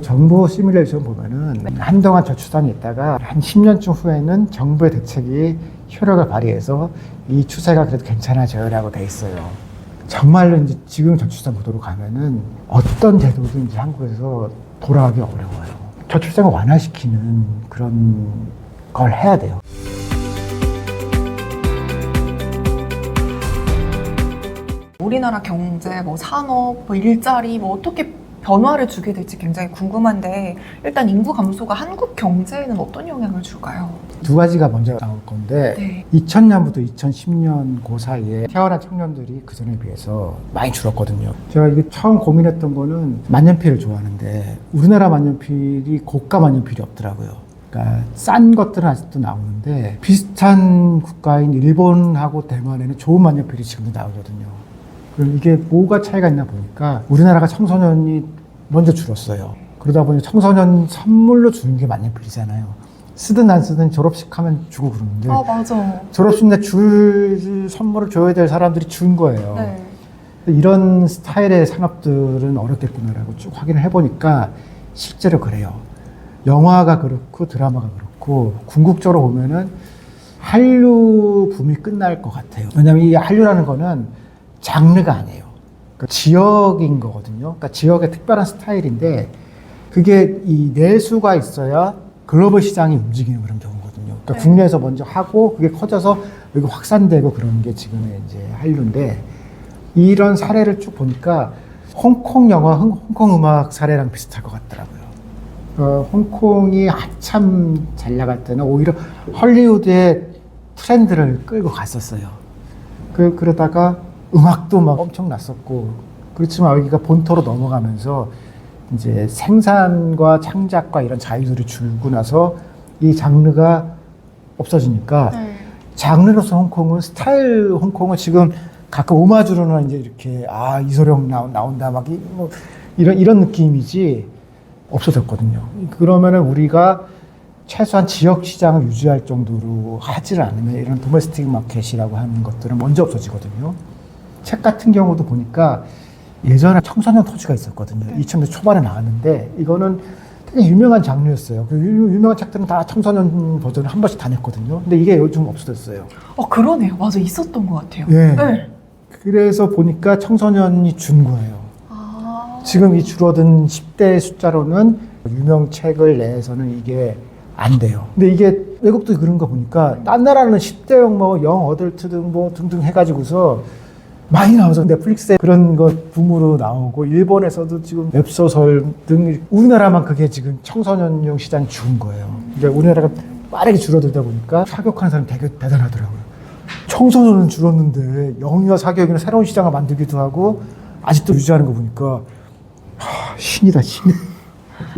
정부 시뮬레이션 보면은 한동안 저출산이 있다가 한 10년쯤 후에는 정부의 대책이 효력을 발휘해서 이 추세가 그래도 괜찮아져요라고 돼 있어요. 정말로 이제 지금 저출산 구도로 가면은 어떤 제도든 이제 한국에서 돌아가기 어려워요. 저출산을 완화시키는 그런 걸 해야 돼요. 우리나라 경제, 뭐 산업, 뭐 일자리, 뭐 어떻게 변화를 주게 될지 굉장히 궁금한데 일단 인구 감소가 한국 경제에는 어떤 영향을 줄까요? 두 가지가 먼저 나올 건데 네. 2000년부터 2010년 그 사이에 태어난 청년들이 그 전에 비해서 많이 줄었거든요. 제가 이게 처음 고민했던 거는 만년필을 좋아하는데 우리나라 만년필이 고가 만년필이 없더라고요. 그러니까 싼 것들은 아직도 나오는데 비슷한 국가인 일본하고 대만에는 좋은 만년필이 지금도 나오거든요. 그럼 이게 뭐가 차이가 있나 보니까 우리나라가 청소년이 먼저 줄었어요. 그러다 보니 청소년 선물로 주는 게 만년필이잖아요. 쓰든 안 쓰든 졸업식 하면 주고 그러는데 아, 맞아. 졸업식 날 줄 선물을 줘야 될 사람들이 준 거예요. 네. 이런 스타일의 산업들은 어렵겠구나라고 쭉 확인을 해보니까 실제로 그래요. 영화가 그렇고 드라마가 그렇고 궁극적으로 보면은 한류 붐이 끝날 것 같아요. 왜냐하면 이 한류라는 거는 장르가 아니에요. 그러니까 지역인 거거든요. 그러니까 지역의 특별한 스타일인데 그게 이 내수가 있어야 글로벌 시장이 움직이는 그런 경우거든요. 그러니까 네. 국내에서 먼저 하고 그게 커져서 여기 확산되고 그러는 게 지금의 이제 한류인데 이런 사례를 쭉 보니까 홍콩 영화, 홍콩 음악 사례랑 비슷할 것 같더라고요. 홍콩이 한참 잘 나갈 때는 오히려 헐리우드의 트렌드를 끌고 갔었어요. 그러다가 음악도 막 엄청 났었고 그렇지만 여기가 본토로 넘어가면서 이제 생산과 창작과 이런 자유들이 줄고 나서 이 장르가 없어지니까 네. 장르로서 홍콩은 스타일 홍콩은 지금 가끔 오마주로는 이제 이렇게 이소룡 나온다 막 뭐 이런 느낌이지 없어졌거든요. 그러면은 우리가 최소한 지역 시장을 유지할 정도로 하지를 않으면 이런 도메스틱 마켓이라고 하는 것들은 먼저 없어지거든요. 책 같은 경우도 보니까 예전에 청소년 토지가 있었거든요. 2000년대 초반에 나왔는데 이거는 되게 유명한 장르였어요. 그 유명한 책들은 다 청소년 버전을 한 번씩 다 냈거든요. 근데 이게 요즘 없어졌어요. 그러네요. 맞아, 있었던 것 같아요. 예. 네. 그래서 보니까 청소년이 준 거예요. 지금 이 줄어든 10대 숫자로는 유명 책을 내서는 이게 안 돼요. 근데 이게 외국도 그런 거 보니까 딴 나라는 10대용 뭐 영 어덜트 등 뭐 등등 해가지고서 많이 나오죠. 넷플릭스에 그런 것 붐으로 나오고 일본에서도 지금 웹소설 등 우리나라만 그게 지금 청소년용 시장이 죽은 거예요. 그러니까 우리나라가 빠르게 줄어들다 보니까 사격하는 사람이 되게 대단하더라고요. 청소년은 줄었는데 영유아 사격이나 새로운 시장을 만들기도 하고 아직도 유지하는 거 보니까 신이다 신.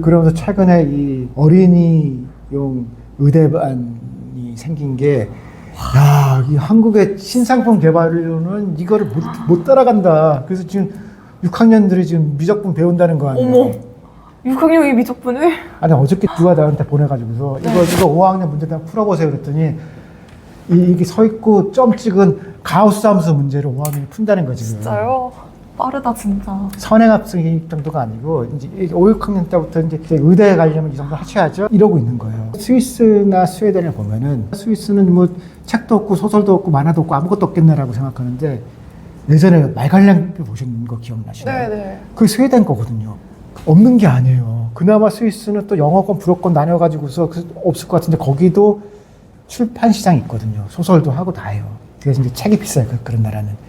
그러면서 최근에 이 어린이용 의대반이 생긴 게 이 한국의 신상품 개발로는 이거를 못 따라간다. 그래서 지금 6학년들이 지금 미적분 배운다는 거 아니에요? 어머, 6학년이 미적분을? 아니 어저께 누가 나한테 보내가지고서 이거 5학년 문제당 풀어보세요 그랬더니 이게 서 있고 점 찍은 가우스 함수 문제를 5학년이 푼다는 거지. 진짜요? 빠르다 진짜. 선행학습 정도가 아니고 이제 5, 6학년 때부터 이제 의대에 가려면 이 정도 하셔야죠. 이러고 있는 거예요. 스위스나 스웨덴을 보면은 스위스는 뭐 책도 없고 소설도 없고 만화도 없고 아무것도 없겠네라고 생각하는데 예전에 말갈량표 보신 거 기억나시나요? 네네. 그게 스웨덴 거거든요. 없는 게 아니에요. 그나마 스위스는 또 영어권, 불어권 나뉘어가지고서 없을 것 같은데 거기도 출판 시장이 있거든요. 소설도 하고 다 해요. 그래서 이제 책이 비싸요. 그런 나라는.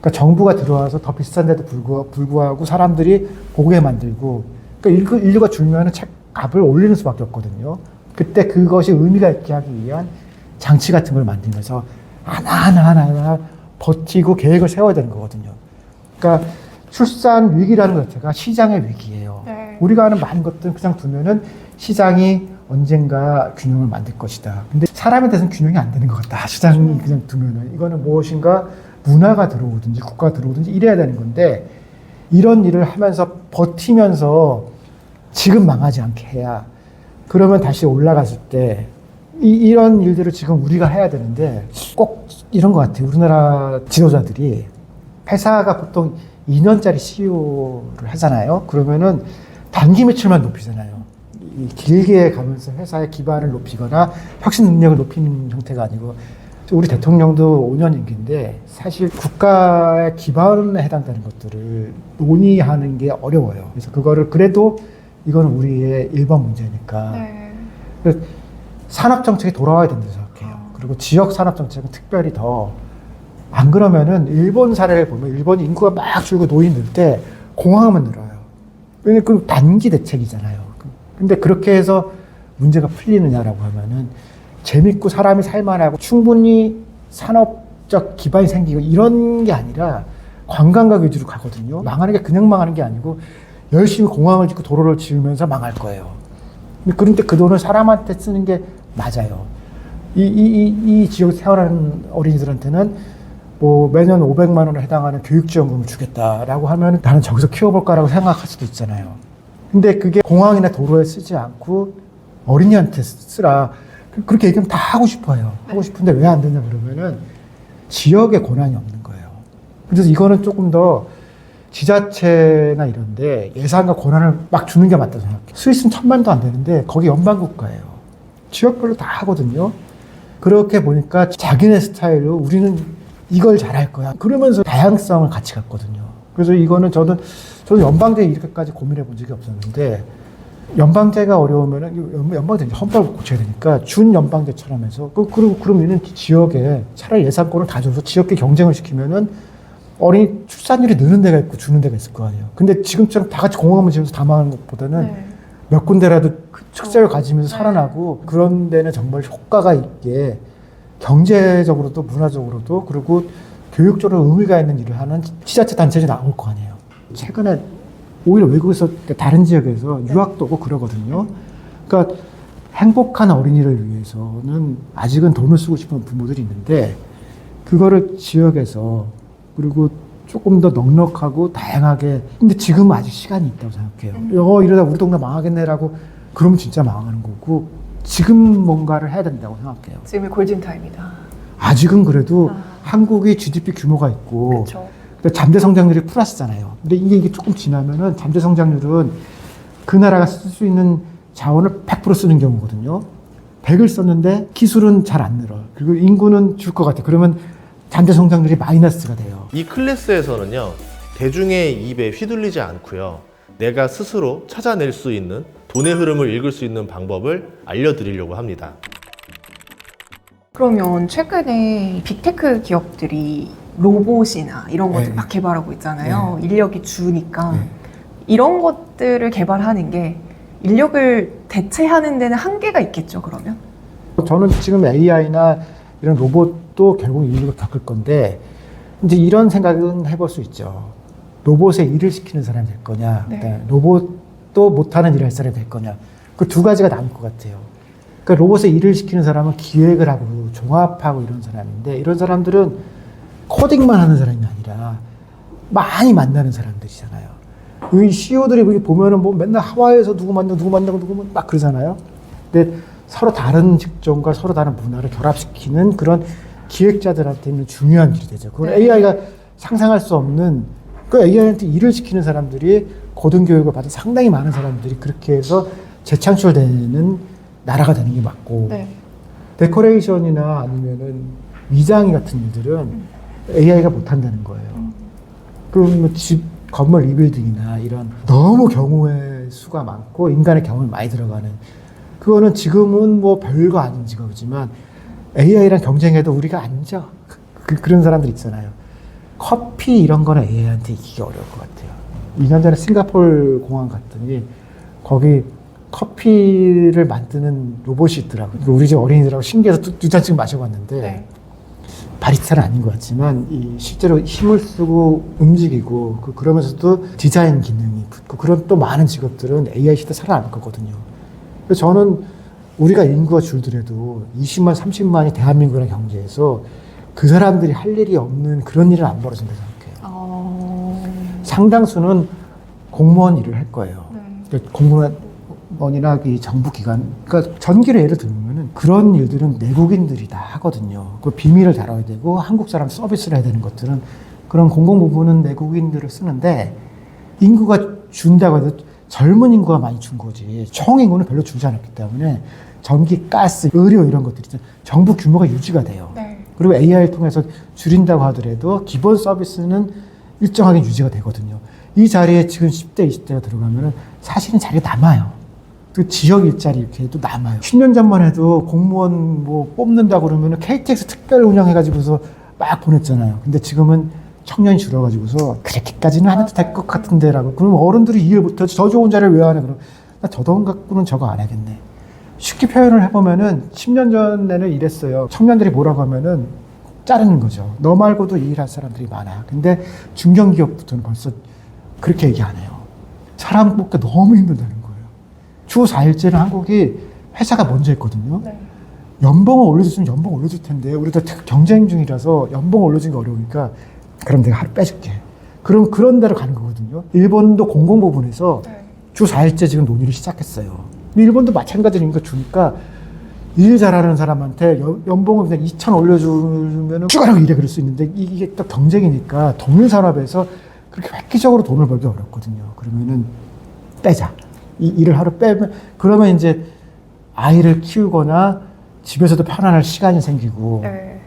그러니까 정부가 들어와서 더 비싼데도 불구하고 사람들이 보게 만들고 그러니까 인류가 줄면은 책 값을 올리는 수밖에 없거든요. 그때 그것이 의미가 있게 하기 위한 장치 같은 걸 만들면서 하나 버티고 계획을 세워야 되는 거거든요. 그러니까 출산 위기라는 것 자체가 시장의 위기예요. 네. 우리가 하는 많은 것들은 그냥 두면은 시장이 언젠가 균형을 만들 것이다. 근데 사람에 대해서는 균형이 안 되는 것 같다. 시장이 그냥 두면은 이거는 무엇인가 문화가 들어오든지 국가가 들어오든지 이래야 되는 건데 이런 일을 하면서 버티면서 지금 망하지 않게 해야 그러면 다시 올라갔을 때 이런 일들을 지금 우리가 해야 되는데 꼭 이런 것 같아요. 우리나라 지도자들이 회사가 보통 2년짜리 CEO를 하잖아요. 그러면은 단기 매출만 높이잖아요. 이 길게 가면서 회사의 기반을 높이거나 혁신 능력을 높이는 형태가 아니고 우리 대통령도 5년 임기인데 사실 국가의 기반에 해당되는 것들을 논의하는 게 어려워요. 그래서 그거를 그래도 이거는 우리의 1번 문제니까 네. 산업 정책이 돌아와야 된다고 생각해요. 그리고 지역 산업 정책은 특별히 더 안 그러면은 일본 사례를 보면 일본 인구가 막 줄고 노인 늘 때 공항만 늘어요. 왜냐면 그 단기 대책이잖아요. 근데 그렇게 해서 문제가 풀리느냐라고 하면은 재밌고 사람이 살만하고 충분히 산업적 기반이 생기고 이런 게 아니라 관광각 위주로 가거든요. 망하는 게 그냥 망하는 게 아니고 열심히 공항을 짓고 도로를 지으면서 망할 거예요. 그런데 그 돈을 사람한테 쓰는 게 맞아요. 이 지역에 태어나는 어린이들한테는 뭐 매년 500만 원에 해당하는 교육지원금을 주겠다라고 하면 나는 저기서 키워볼 거라고 생각할 수도 있잖아요. 근데 그게 공항이나 도로에 쓰지 않고 어린이한테 쓰라. 그렇게 얘기하면 다 하고 싶어요. 하고 싶은데 왜 안 되냐 그러면은 지역의 권한이 없는 거예요. 그래서 이거는 조금 더 지자체나 이런데 예산과 권한을 막 주는 게 맞다고 생각해요. 스위스는 1000만도 안 되는데 거기 연방국가예요. 지역별로 다 하거든요. 그렇게 보니까 자기네 스타일로 우리는 이걸 잘할 거야. 그러면서 다양성을 같이 갖거든요. 그래서 이거는 저는 연방제 이렇게까지 고민해 본 적이 없었는데 연방제가 어려우면은 연방제 헌법을 고쳐야 되니까 준 연방제처럼 해서 그럼 얘는 지역에 차라리 예산권을 다 줘서 지역계 경쟁을 시키면은 어린이 출산율이 느는 데가 있고 주는 데가 있을 거 아니에요. 근데 지금처럼 다 같이 공항만 지어서 다 망하는 것보다는 몇 군데라도 특색을 가지면서 살아나고 그런 데는 정말 효과가 있게 경제적으로도 문화적으로도 그리고 교육적으로 의미가 있는 일을 하는 지자체 단체들이 나올 거 아니에요. 최근에 오히려 외국에서 다른 지역에서 유학도 오고 그러거든요. 그러니까 행복한 어린이를 위해서는 아직은 돈을 쓰고 싶은 부모들이 있는데 그거를 지역에서 그리고 조금 더 넉넉하고 다양하게 근데 지금은 아직 시간이 있다고 생각해요. 이러다 우리 동네 망하겠네라고 그러면 진짜 망하는 거고 지금 뭔가를 해야 된다고 생각해요. 지금이 골든타임이다. 아직은 그래도 한국이 GDP 규모가 있고 잠재 성장률이 플러스잖아요. 근데 이게 조금 지나면은 잠재 성장률은 그 나라가 쓸 수 있는 자원을 100% 쓰는 경우거든요. 100을 썼는데 기술은 잘 안 늘어. 그리고 인구는 줄 것 같아. 그러면 잠재 성장률이 마이너스가 돼요. 이 클래스에서는요, 대중의 입에 휘둘리지 않고요, 내가 스스로 찾아낼 수 있는 돈의 흐름을 읽을 수 있는 방법을 알려드리려고 합니다. 그러면 최근에 빅테크 기업들이 로봇이나 이런 것들 네. 막 개발하고 있잖아요. 네. 인력이 주니까. 네. 이런 것들을 개발하는 게 인력을 대체하는 데는 한계가 있겠죠, 그러면? 저는 지금 AI나 이런 로봇도 결국 인류가 겪을 건데 이제 이런 생각은 해볼 수 있죠. 로봇의 일을 시키는 사람이 될 거냐, 네. 로봇도 못하는 일을 할 사람이 될 거냐. 그 두 가지가 남을 것 같아요. 그러니까 로봇의 일을 시키는 사람은 기획을 하고 종합하고 이런 사람인데 이런 사람들은 코딩만 하는 사람이 아니라 많이 만나는 사람들이잖아요. 이 CEO들이 보면은 뭐 맨날 하와이에서 누구 만나고 막 그러잖아요. 근데 서로 다른 직종과 서로 다른 문화를 결합시키는 그런 기획자들한테는 중요한 일이 되죠. 그건 AI가 상상할 수 없는 그 AI한테 일을 시키는 사람들이 고등교육을 받은 상당히 많은 사람들이 그렇게 해서 재창출되는 나라가 되는 게 맞고 네. 데코레이션이나 아니면은 위장이 같은 일들은 AI가 못한다는 거예요. 그럼 뭐 집, 건물 리빌딩이나 이런 너무 경우의 수가 많고 인간의 경험이 많이 들어가는 그거는 지금은 뭐 별거 아닌 직업이지만 AI랑 경쟁해도 우리가 안 져. 그런 사람들 있잖아요. 커피 이런 거는 AI한테 이기기 어려울 것 같아요. 2년 전에 싱가포르 공항 갔더니 거기 커피를 만드는 로봇이 있더라고요. 우리 집 어린이들하고 신기해서 두 잔씩 마셔봤는데 네. 바리스타는 아닌 것 같지만 실제로 힘을 쓰고 움직이고 그러면서도 디자인 기능이 붙고 그런 또 많은 직업들은 AI 시대 살아남을 거거든요. 그래서 저는 우리가 인구가 줄더라도 20만, 30만이 대한민국이라는 경제에서 그 사람들이 할 일이 없는 그런 일은 안 벌어진다고 생각해요. 상당수는 공무원 일을 할 거예요. 네. 공무원이나 이 정부 기관, 그러니까 전기를 예를 들면은 그런 일들은 내국인들이 다 하거든요. 그 비밀을 다뤄야 되고 한국 사람 서비스를 해야 되는 것들은 그런 공공 부분은 내국인들을 쓰는데 인구가 준다고 해도 젊은 인구가 많이 준 거지. 총 인구는 별로 줄지 않았기 때문에 전기, 가스, 의료 이런 것들이 정부 규모가 유지가 돼요. 네. 그리고 AI를 통해서 줄인다고 하더라도 기본 서비스는 일정하게 유지가 되거든요. 이 자리에 지금 10대, 20대가 들어가면은 사실은 자리가 남아요. 그 지역 일자리 이렇게 해도 남아요. 10년 전만 해도 공무원 뭐 뽑는다고 그러면은 KTX 특별 운영해가지고서 막 보냈잖아요. 근데 지금은 청년이 줄어가지고서 그렇게까지는 안 해도 될 것 같은데라고. 그럼 어른들이 이해를 못해. 저 좋은 자리를 왜 안 해? 그럼 나 저 돈 갖고는 저거 안 하겠네. 쉽게 표현을 해보면은 10년 전에는 이랬어요. 청년들이 뭐라고 하면은 자르는 거죠. 너 말고도 일할 사람들이 많아. 근데 중견기업부터는 벌써 그렇게 얘기 안 해요. 사람 뽑기 너무 힘들다는 거예요. 주 4일제는 한국이 회사가 먼저 했거든요. 네. 연봉을 올려줬으면 연봉 올려줄 텐데 우리도 경쟁 중이라서 연봉 올려주기 어려우니까 그럼 내가 하루 빼줄게. 그럼 그런 데로 가는 거거든요. 일본도 공공부문에서 네. 주 4일제 지금 논의를 시작했어요. 일본도 마찬가지니까 주니까 일 잘하는 사람한테 연봉을 그냥 2,000 올려주면 추가로 일해 그럴 수 있는데 이게 또 경쟁이니까 동일 산업에서 그렇게 획기적으로 돈을 벌기 어렵거든요. 그러면은 빼자. 이 일을 하루 빼면 그러면 이제 아이를 키우거나 집에서도 편안할 시간이 생기고 네.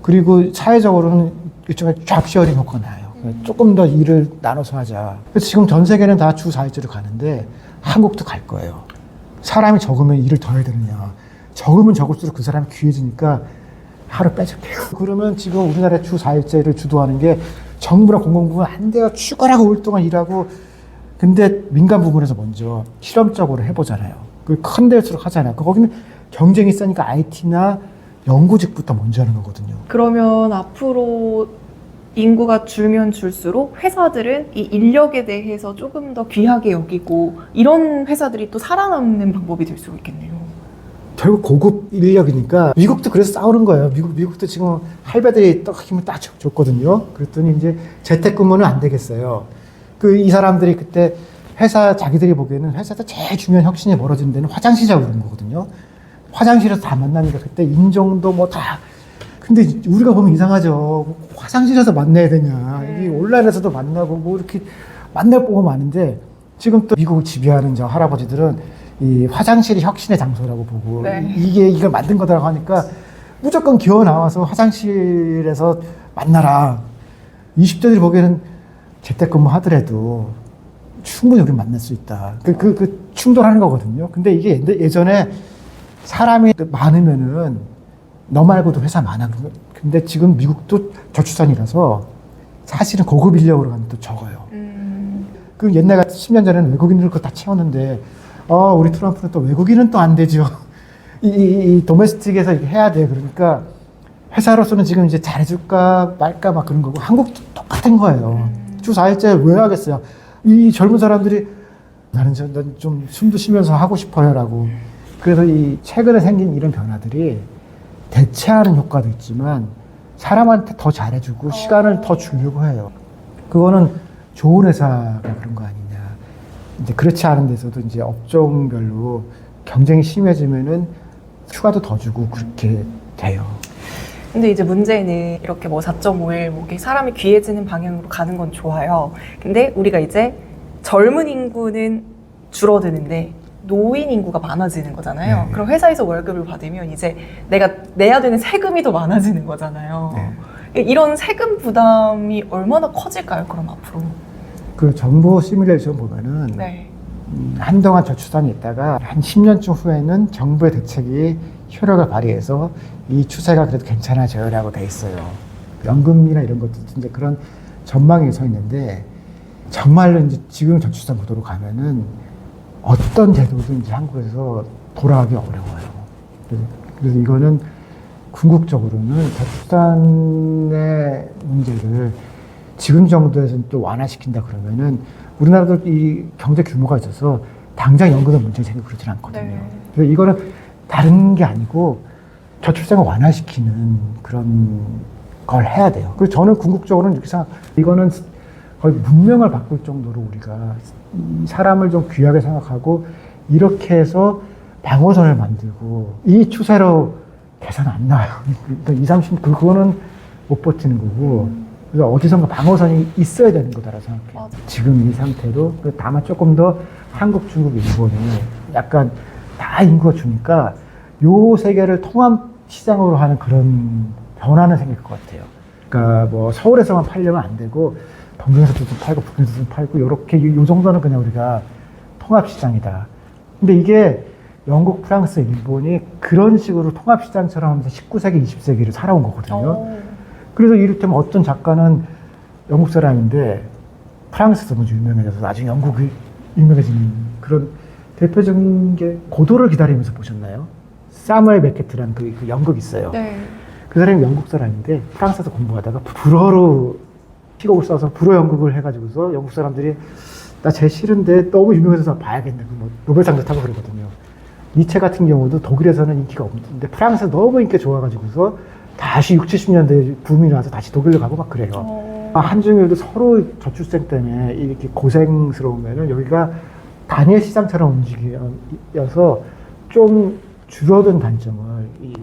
그리고 사회적으로는 일종의 잡시어링 효과가 나요. 조금 더 일을 나눠서 하자. 그래서 지금 전 세계는 다 주 4일제로 가는데 한국도 갈 거예요. 사람이 적으면 일을 더 해야 되느냐. 적으면 적을수록 그 사람이 귀해지니까 하루 빼줄게요. 그러면 지금 우리나라 주 4일제를 주도하는 게 정부나 공공부문 안 돼요. 죽어라고 5일 동안 일하고. 근데 민간 부문에서 먼저 실험적으로 해보잖아요. 그 큰 데일수록 하잖아요. 거기는 경쟁이 세니까 IT나 연구직부터 먼저 하는 거거든요. 그러면 앞으로 인구가 줄면 줄수록 회사들은 이 인력에 대해서 조금 더 귀하게 여기고 이런 회사들이 또 살아남는 방법이 될 수 있겠네요. 결국 고급 인력이니까 미국도 그래서 싸우는 거예요. 미국도 지금 할배들이 딱 힘을 딱 줬거든요. 그랬더니 이제 재택근무는 안 되겠어요. 이 사람들이 그때 회사 자기들이 보기에는 회사에서 제일 중요한 혁신이 벌어지는 데는 화장실이라고 그러는 거거든요. 화장실에서 다 만나니까 그때 인종도 뭐 다. 근데 우리가 보면 이상하죠. 화장실에서 만나야 되냐. 이 온라인에서도 만나고 뭐 이렇게 만날 보고 많은데 지금 또 미국을 지배하는 저 할아버지들은 이 화장실이 혁신의 장소라고 보고 네. 이걸 만든 거다라고 하니까 무조건 기어 나와서 화장실에서 만나라. 20대들이 보기에는 재택근무 하더라도 충분히 우리 만날 수 있다. 그 충돌하는 거거든요. 근데 이게 예전에 사람이 많으면은 너 말고도 회사 많아. 근데 지금 미국도 저출산이라서 사실은 고급 인력으로 가면 또 적어요. 그 옛날 같은 10년 전에는 외국인들 그거 다 채웠는데, 우리 트럼프는 또 외국인은 또 안 되죠. 이 도메스틱에서 이렇게 해야 돼. 그러니까 회사로서는 지금 이제 잘해줄까 말까 막 그런 거고, 한국도 똑같은 거예요. 주 4일째 왜 하겠어요? 이 젊은 사람들이 나는 좀 숨도 쉬면서 하고 싶어요라고. 그래서 이 최근에 생긴 이런 변화들이 대체하는 효과도 있지만 사람한테 더 잘해주고 시간을 더 주려고 해요. 그거는 좋은 회사가 그런 거 아니냐. 이제 그렇지 않은 데서도 이제 업종별로 경쟁이 심해지면은 휴가도 더 주고 그렇게 돼요. 근데 이제 문제는 이렇게 뭐 4.5일 뭐 사람이 귀해지는 방향으로 가는 건 좋아요. 근데 우리가 이제 젊은 인구는 줄어드는데 노인 인구가 많아지는 거잖아요. 네. 그럼 회사에서 월급을 받으면 이제 내가 내야 되는 세금이 더 많아지는 거잖아요. 네. 이런 세금 부담이 얼마나 커질까요, 그럼 앞으로? 그 정부 시뮬레이션 보면은 네. 한동안 저출산이 있다가 한 10년쯤 후에는 정부의 대책이 효력을 발휘해서 이 추세가 그래도 괜찮아져요라고 돼 있어요. 연금이나 이런 것도 이제 그런 전망이 서 있는데 정말로 이제 지금 저출산 구도로 가면은 어떤 제도도 이제 한국에서 돌아가기 어려워요. 그래서 이거는 궁극적으로는 저출산의 문제를 지금 정도에서 또 완화시킨다 그러면은 우리나라도 이 경제 규모가 있어서 당장 연금의 문제가 생기고 그러진 않거든요. 네. 그래서 이거는 다른 게 아니고 저출산을 완화시키는 그런 걸 해야 돼요. 그래서 저는 궁극적으로는 이렇게 이거는 거의 문명을 바꿀 정도로 우리가 사람을 좀 귀하게 생각하고 이렇게 해서 방어선을 만들고 이 추세로 계산 안 나와요. 20, 30, 그거는 못 버티는 거고 그래서 어디선가 방어선이 있어야 되는 거다라고 생각해요. 맞아. 지금 이 상태로 다만 조금 더 한국, 중국, 일본이 약간 다 인구가 주니까 요 세계를 통합 시장으로 하는 그런 변화는 생길 것 같아요. 그러니까 뭐 서울에서만 팔려면 안 되고 동경에서도 좀 팔고 북경에서도 좀 팔고 요렇게 요 정도는 그냥 우리가 통합 시장이다. 근데 이게 영국, 프랑스, 일본이 그런 식으로 통합 시장처럼 하면서 19세기, 20세기를 살아온 거거든요. 그래서 이를테면 어떤 작가는 영국 사람인데 프랑스에서 너무 유명해져서 나중에 영국이 유명해지는 그런 대표적인 게 고도를 기다리면서 보셨나요? 사무엘 베케트라는 그 연극 있어요. 네. 그 사람이 영국 사람인데 프랑스에서 공부하다가 불어로 픽업을 써서 불어 연극을 해가지고서 영국 사람들이 나 제일 싫은데 너무 유명해서 봐야겠네. 뭐 노벨상도 타고 그러거든요. 니체 같은 경우도 독일에서는 인기가 없는데 프랑스에서 너무 인기가 좋아가지고서 다시 60, 70년대 붐이 나서 다시 독일로 가고 막 그래요. 한중일도 서로 저출생 때문에 이렇게 고생스러우면은 여기가 단일 시장처럼 움직여서 좀 줄어든 단점을 이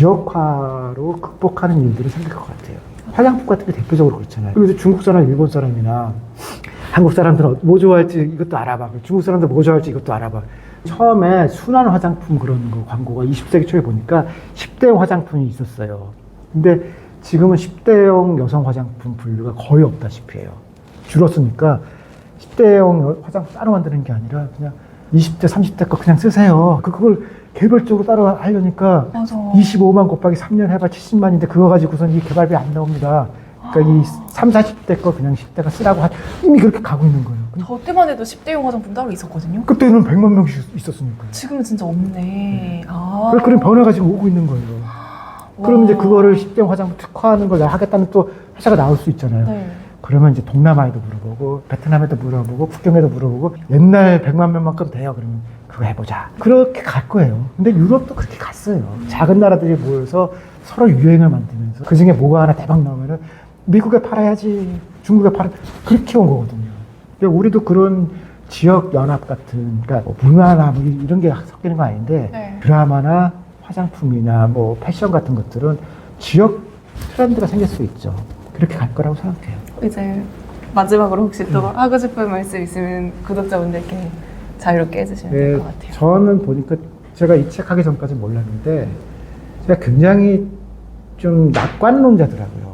지역화로 극복하는 일들이 생길 것 같아요. 화장품 같은 게 대표적으로 그렇잖아요. 그래서 중국 사람, 일본 사람이나 한국 사람들은 뭐 좋아할지 이것도 알아봐. 중국 사람들 뭐 좋아할지 이것도 알아봐. 처음에 순한 화장품 그런 거 광고가 20세기 초에 보니까 10대용 화장품이 있었어요. 근데 지금은 10대용 여성 화장품 분류가 거의 없다시피 해요. 줄었으니까 10대용 화장품 따로 만드는 게 아니라 그냥 20대, 30대 거 그냥 쓰세요. 그걸 개별적으로 따로 하려니까 맞아. 25만 곱하기 3년 해봐 70만인데 그거 가지고선 이 개발비 안 나옵니다. 그러니까 이 3, 40대 거 그냥 10대가 쓰라고 이미 그렇게 가고 있는 거예요. 저 때만 해도 10대용 화장품 따로 있었거든요. 그때는 100만 명씩 있었으니까. 지금은 진짜 없네. 아. 그런 변화가 지금 오고 있는 거예요. 그러면 이제 그거를 10대 화장품 특화하는 걸 하겠다는 또 회사가 나올 수 있잖아요. 네. 그러면 이제 동남아에도 물어보고 베트남에도 물어보고 북경에도 물어보고 옛날 100만 명만큼 돼요. 그러면 그거 해보자. 그렇게 갈 거예요. 근데 유럽도 그렇게 갔어요. 작은 나라들이 모여서 서로 유행을 만들면서 그중에 뭐가 하나 대박 나오면은 미국에 팔아야지, 중국에 그렇게 온 거거든요. 근데 우리도 그런 지역 연합 같은, 그러니까 뭐 문화나 뭐 이런 게 섞이는 거 아닌데 네. 드라마나 화장품이나 뭐 패션 같은 것들은 지역 트렌드가 생길 수 있죠. 그렇게 갈 거라고 생각해요. 이제 마지막으로 혹시 또 하고 싶은 말씀 있으면 구독자분들께 자유롭게 해주시면 될 것 같아요. 저는 보니까 제가 이 책 하기 전까지 몰랐는데 제가 굉장히 좀 낙관론자더라고요.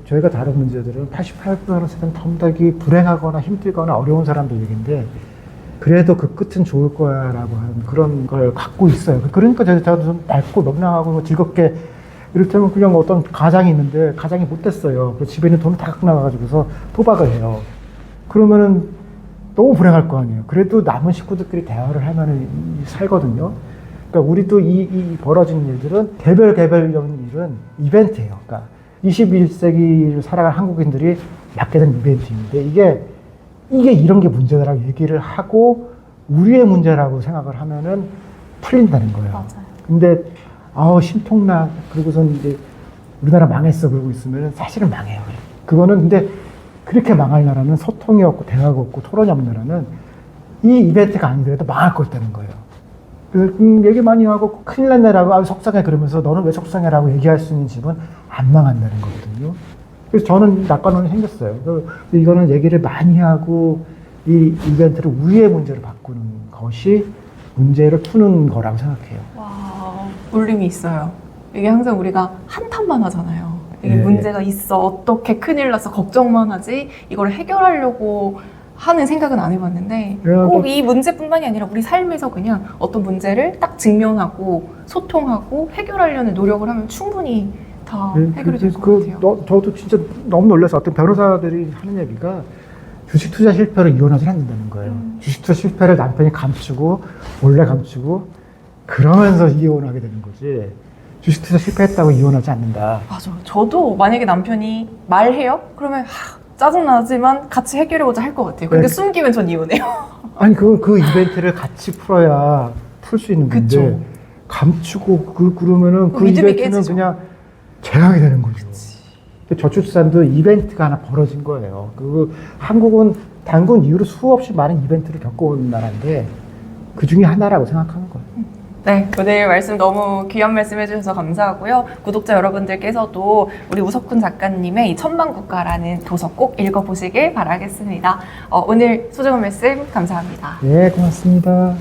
저희가 다른 문제들은 88% 세대는 덤덕이 불행하거나 힘들거나 어려운 사람들 얘기인데 그래도 그 끝은 좋을 거야라고 하는 그런 걸 갖고 있어요. 그러니까 저도 좀 밝고 명랑하고 즐겁게 이를테면 그냥 어떤 가장이 있는데 가장이 못됐어요. 집에 있는 돈을 다 갖고 나가가지고서 도박을 해요. 그러면은 너무 불행할 거 아니에요. 그래도 남은 식구들끼리 대화를 하면은 살거든요. 그러니까 우리도 이 벌어진 일들은 개별적인 일은 이벤트예요. 그러니까 21세기를 살아갈 한국인들이 맡게 된 이벤트인데 이게 이런 게 문제다라고 얘기를 하고 우리의 문제라고 생각을 하면은 풀린다는 거예요. 맞아요. 근데 심통나 그러고선 이제 우리나라 망했어 그러고 있으면은 사실은 망해요. 그거는 근데 그렇게 망할 나라는 소통이 없고 대화가 없고 토론이 없는 나라는 이 이벤트가 아니더라도 망할 것 같다는 거예요. 얘기 많이 하고 큰일 났네라고 속상해 그러면서 너는 왜 속상해라고 얘기할 수 있는 집은 안 망한다는 거거든요. 그래서 저는 낙관론이 생겼어요. 이거는 얘기를 많이 하고 이 이벤트를 우리의 문제로 바꾸는 것이 문제를 푸는 거라고 생각해요. 와, 울림이 있어요. 이게 항상 우리가 한탄만 하잖아요. 이게 예, 문제가 있어, 어떻게 큰일 나서 걱정만 하지, 이걸 해결하려고 하는 생각은 안 해봤는데 꼭 이 문제뿐만이 아니라 우리 삶에서 그냥 어떤 문제를 딱 직면하고 소통하고 해결하려는 노력을 하면 충분히 다 해결이 될 것 같아요. 저도 진짜 너무 놀라서 어떤 변호사들이 하는 얘기가 주식 투자 실패로 이혼하지 않는다는 거예요. 주식 투자 실패를 남편이 감추고 몰래 감추고 그러면서 이혼하게 되는 거지. 주식 투자 실패했다고 이혼하지 않는다. 맞아. 저도 만약에 남편이 말해요? 그러면 짜증나지만 같이 해결해보자 할 것 같아요. 근데 네. 숨기면 전 이혼해요. 아니 그 이벤트를 같이 풀어야 풀 수 있는 건데 그쵸. 감추고 그러면은 그 믿음이 이벤트는 깨지죠. 그냥 재앙이 되는 거죠. 저출산도 이벤트가 하나 벌어진 거예요. 한국은 단군 이후로 수없이 많은 이벤트를 겪어온 나라인데 그 중에 하나라고 생각하는 거예요. 네, 오늘 말씀 너무 귀한 말씀 해주셔서 감사하고요. 구독자 여러분들께서도 우리 우석훈 작가님의 이 천만국가라는 도서 꼭 읽어보시길 바라겠습니다. 오늘 소중한 말씀 감사합니다. 네, 고맙습니다.